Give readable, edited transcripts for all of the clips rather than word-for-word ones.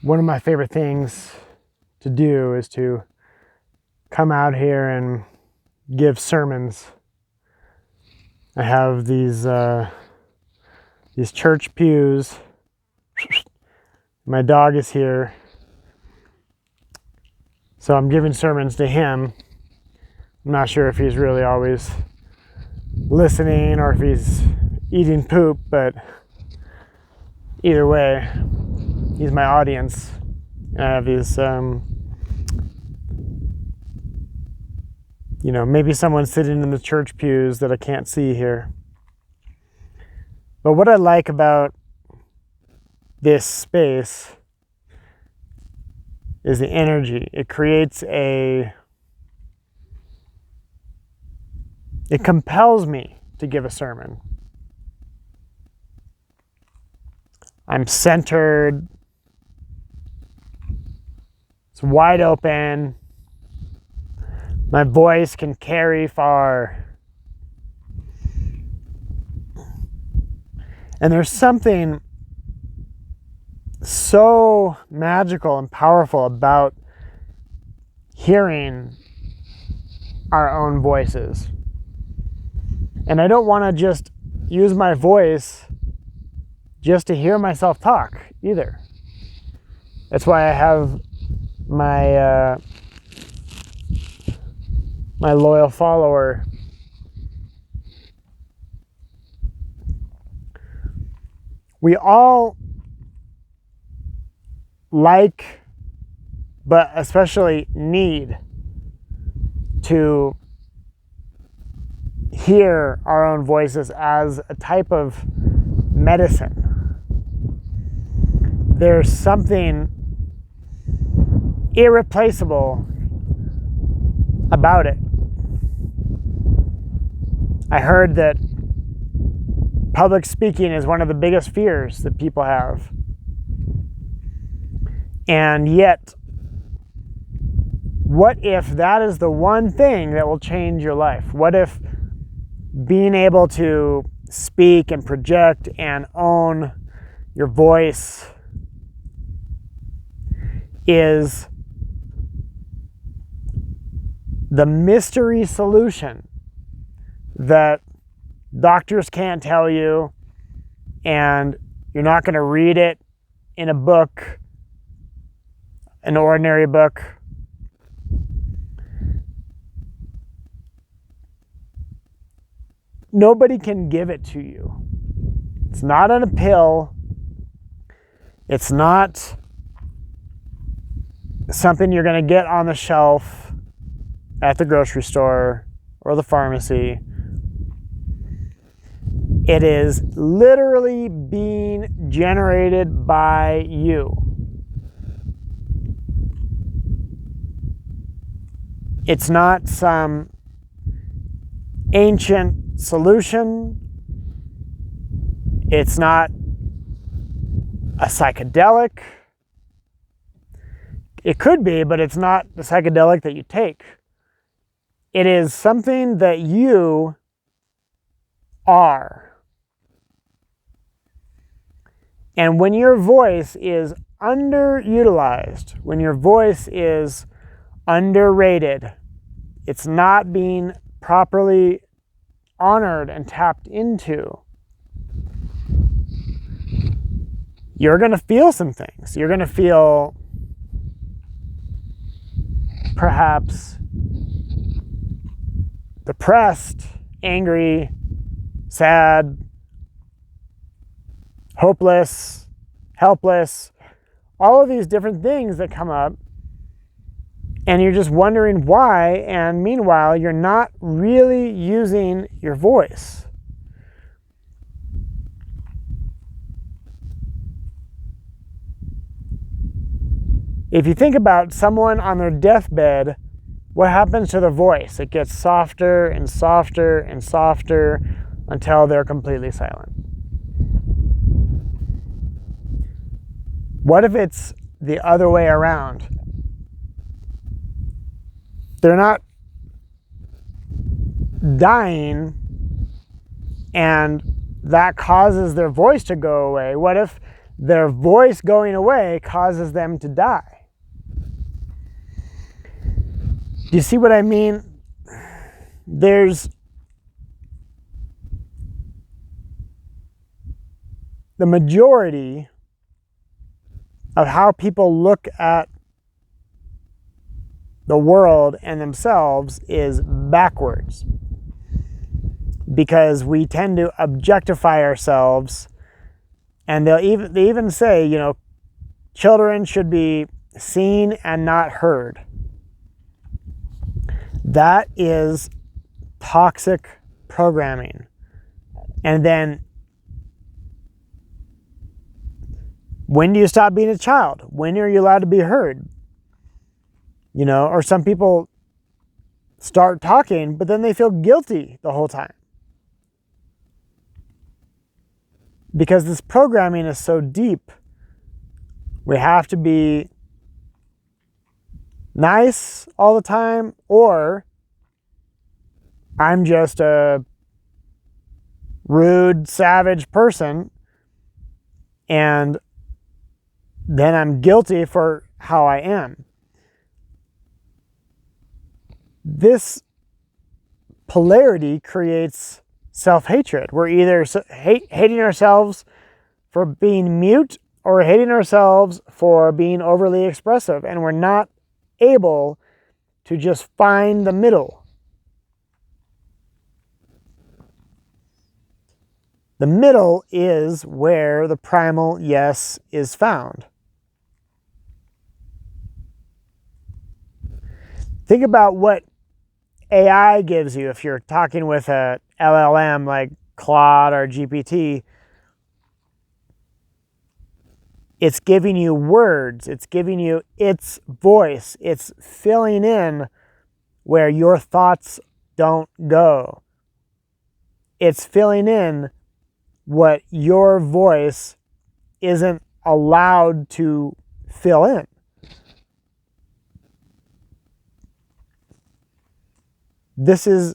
one of my favorite things to do is to come out here and give sermons. I have these church pews. My dog is here. So I'm giving sermons to him. I'm not sure if he's really always listening or if he's eating poop, but either way, he's my audience. I have these, maybe someone's sitting in the church pews that I can't see here. But what I like about this space is the energy. It compels me to give a sermon. I'm centered. It's wide open. My voice can carry far. And there's something so magical and powerful about hearing our own voices. And I don't want to just use my voice just to hear myself talk either. That's why I have my my loyal follower. We all like, but especially need to hear our own voices as a type of medicine. There's something irreplaceable about it. I heard that public speaking is one of the biggest fears that people have. And yet, what if that is the one thing that will change your life? What if being able to speak and project and own your voice is the mystery solution that doctors can't tell you, and you're not going to read it in a book, an ordinary book. Nobody can give it to you. It's not on a pill. It's not something you're going to get on the shelf at the grocery store or the pharmacy. It is literally being generated by you. It's not some ancient solution. It's not a psychedelic. It could be, but it's not the psychedelic that you take. It is something that you are. And when your voice is underutilized, when your voice is underrated, it's not being properly honored and tapped into, you're going to feel some things. You're going to feel perhaps depressed, angry, sad, hopeless, helpless, all of these different things that come up, and you're just wondering why, and meanwhile, you're not really using your voice. If you think about someone on their deathbed, what happens to their voice? It gets softer and softer and softer until they're completely silent. What if it's the other way around? They're not dying and that causes their voice to go away. What if their voice going away causes them to die. Do you see what I mean? There's the majority of how people look at the world and themselves is backwards, because we tend to objectify ourselves, and they even say, children should be seen and not heard. That is toxic programming. And then, when do you stop being a child? When are you allowed to be heard? Or some people start talking, but then they feel guilty the whole time. Because this programming is so deep, we have to be nice all the time, or I'm just a rude, savage person, and then I'm guilty for how I am. This polarity creates self-hatred. We're either hating ourselves for being mute, or hating ourselves for being overly expressive, and we're not able to just find the middle. The middle is where the primal yes is found. Think about what AI gives you if you're talking with a LLM like Claude or GPT. It's giving you words. It's giving you its voice. It's filling in where your thoughts don't go. It's filling in what your voice isn't allowed to fill in. This is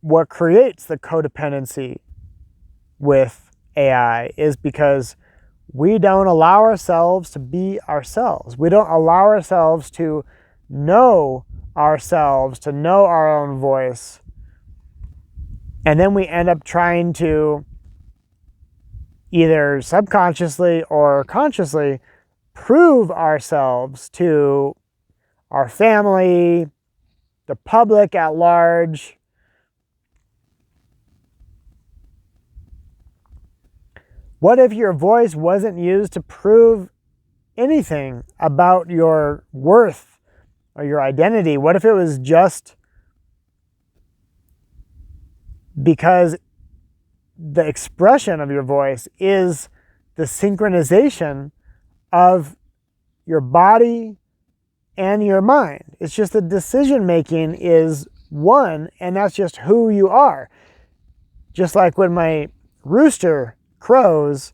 what creates the codependency with AI, is because we don't allow ourselves to be ourselves. We don't allow ourselves to know ourselves, to know our own voice. And then we end up trying to either subconsciously or consciously prove ourselves to our family, the public at large. What if your voice wasn't used to prove anything about your worth or your identity? What if it was just because the expression of your voice is the synchronization of your body and your mind? It's just the decision making is one, and that's just who you are. Just like when my rooster crows,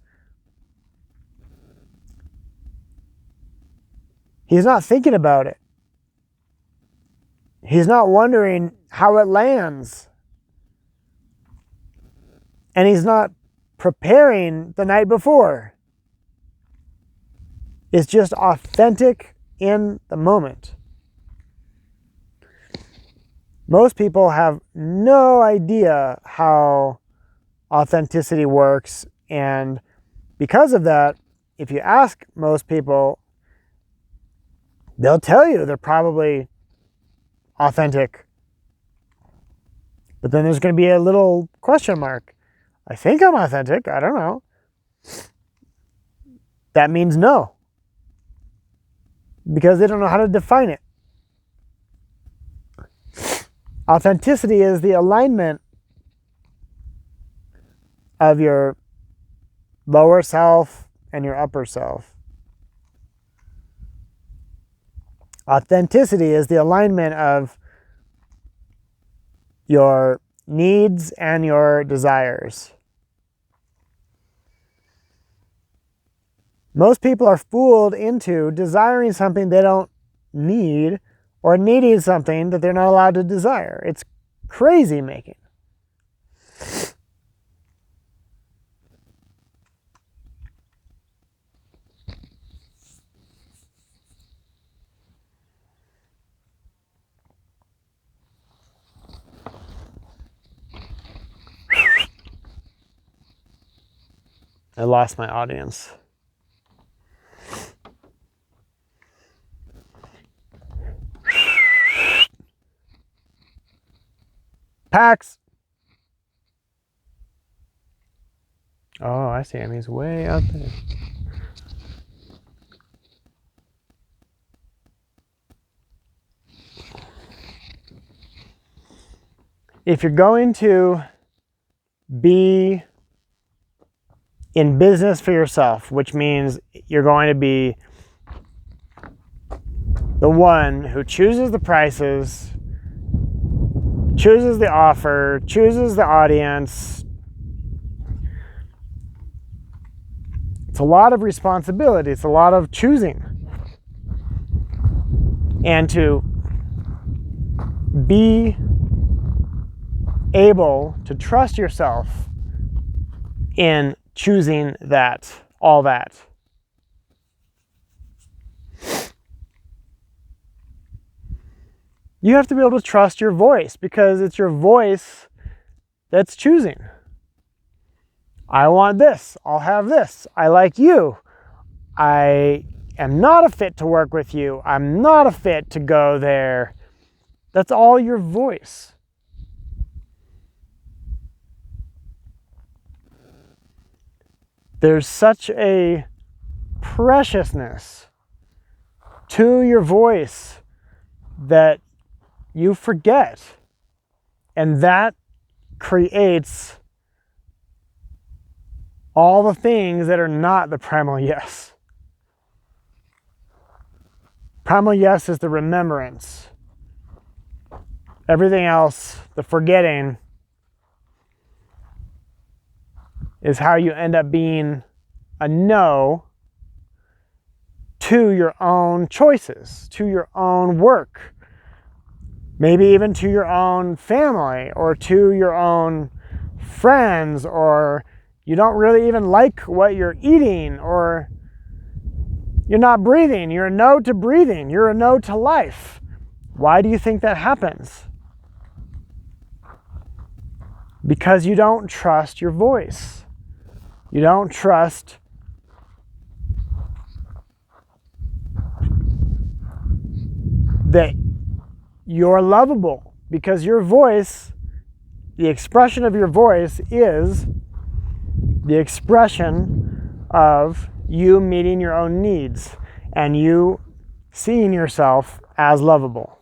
he's not thinking about it. He's not wondering how it lands. And he's not preparing the night before. It's just authentic in the moment. Most people have no idea how authenticity works, and because of that, if you ask most people, they'll tell you they're probably authentic. But then there's going to be a little question mark. I think I'm authentic. I don't know. That means no, because they don't know how to define it. Authenticity is the alignment of your lower self and your upper self. Authenticity is the alignment of your needs and your desires. Most people are fooled into desiring something they don't need, or needing something that they're not allowed to desire. It's crazy making. I lost my audience. Pax! Oh, I see him. He's way out there. If you're going to be in business for yourself, which means you're going to be the one who chooses the prices, chooses the offer, chooses the audience, it's a lot of responsibility. It's a lot of choosing. And to be able to trust yourself in choosing that, all that. You have to be able to trust your voice, because it's your voice that's choosing. I want this. I'll have this. I like you. I am not a fit to work with you. I'm not a fit to go there. That's all your voice. There's such a preciousness to your voice that you forget. And that creates all the things that are not the primal yes. Primal yes is the remembrance. Everything else, the forgetting, is how you end up being a no to your own choices, to your own work, maybe even to your own family or to your own friends, or you don't really even like what you're eating, or you're not breathing. You're a no to breathing. You're a no to life. Why do you think that happens? Because you don't trust your voice. You don't trust that you're lovable, because your voice, the expression of your voice is the expression of you meeting your own needs and you seeing yourself as lovable.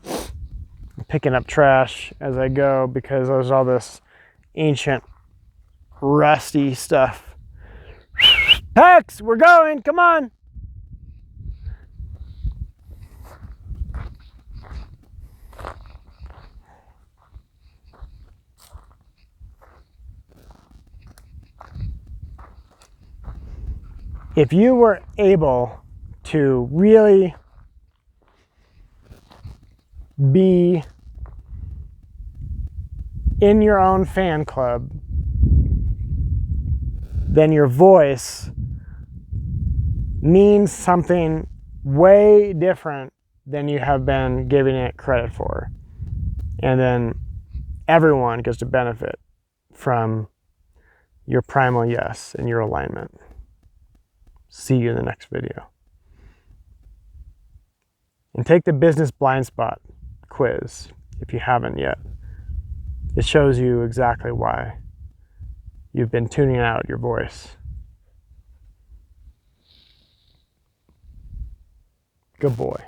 I'm picking up trash as I go because there's all this ancient, rusty stuff. Pax, we're going, come on. If you were able to really be in your own fan club, then your voice means something way different than you have been giving it credit for. And then everyone gets to benefit from your primal yes and your alignment. See you in the next video. And take the business blind spot quiz if you haven't yet. It shows you exactly why you've been tuning out your voice. Good boy.